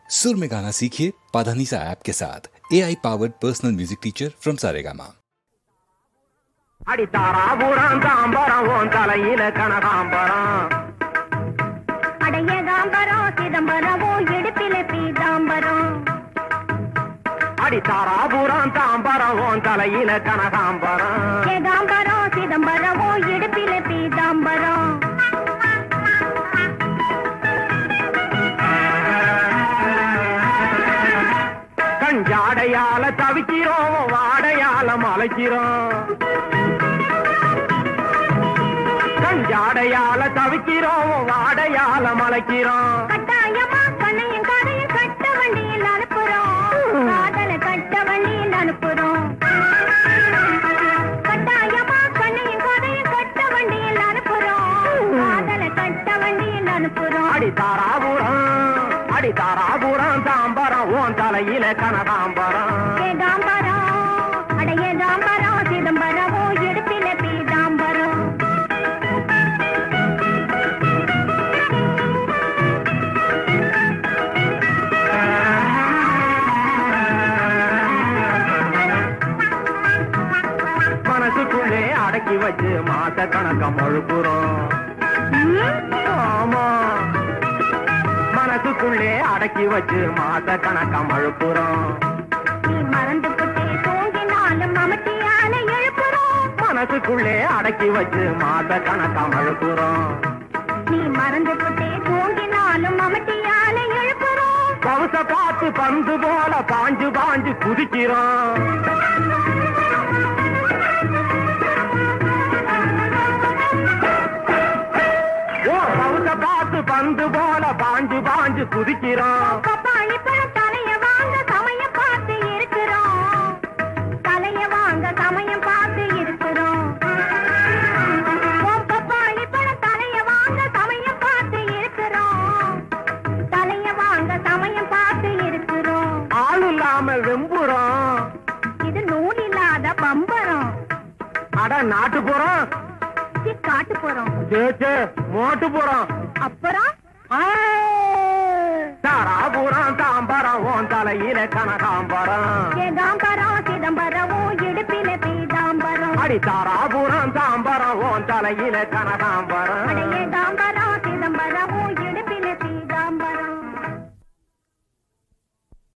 सुर में गाना सीखिए पाधानीसा ऐप के साथ AI powered personal music teacher from Saregama. அடி தாராபுரம் தாம்பரம் ஓன் தலையில கனகாம்பரம் அடைய காம்பரம் சிதம்பரமோ இடுப்பில பீதாம்பரம் அடி தாராபுரம் தாம்பரம் ஓன் தலையில கனகாம்பரம் ஏகாம்பரம் சிதம்பரமோ இடுப்பில பீதாம்பரம் கஞ்சாடையால தவிக்கிறோம் வாடையால மலைக்கிறோம் கஞ்சாடையால தவிக்கிறோம் வாடையால மலைக்கிறோம் கட்டாயமா கண்ணையும் காதையும் கட்ட வண்டியில் அனுப்புறோம் காதல கட்ட வண்டியில் அனுப்புறோம் கட்டாயமா கண்ணையும் காதையும் கட்ட வண்டியில் அனுப்புறோம் காதல கட்ட வண்டியில் அனுப்புறோம் அடி தாராபுரம் தாம்பரம் ஓன் தலையில கனகாம்பரம் ஏகாம்பரம் அடைய காம்பரம் சிதம்பரமோ இடுப்பில பீதாம்பரம் மனசுக்குள்ளே அடக்கி வச்சு மாச கணக்கம் அழுப்புறோம் ஆமா மனசுக்குள்ளே அடக்கி வச்சு மாச கணக்கம் அழுப்புறோம் நீ மறந்து போட்டே தூங்கினாலும் மமட்டியால எழுப்புறோம் மனசுக்குள்ளே அடக்கி வச்சு மாச கணக்கம் அழுப்புறோம் நீ மறந்து போட்டே தூங்கினாலும் மமட்டியால எழுப்புறோம் பவுச பார்த்து பந்து போல பாஞ்சு பாஞ்சு குதிக்கிறோம் பவுச பார்த்து பந்து போல பாஞ்சு பாஞ்சு குதிக்கிறோம் பப்பாளி பழம் தலைய வாங்க சமயம் பார்த்து இருக்கிறோம் தலைய வாங்க சமயம் பார்த்து இருக்கிறோம் பப்பாளி பழம் தலைய வாங்க சமயம் பார்த்து இருக்கிறோம் தலைய வாங்க சமயம் பார்த்து இருக்கிறோம் ஆள் இல்லாம வெம்புறோம் இது நூல் இல்லாத பம்பரம் அட நாட்டு போறோம் காட்டு போறோம் சேச்சே மோட்டு போறோம் அப்புறம் தாராபுரம் தாம்பரம் ஓன் தலையில கனகாம்பரம் ஏகாம்பரம் சிதம்பரமோ இடுப்பில பீதாம்பரம் அடி தாராபுரம் தாம்பரம் ஓன் தலையில கனகாம்பரம்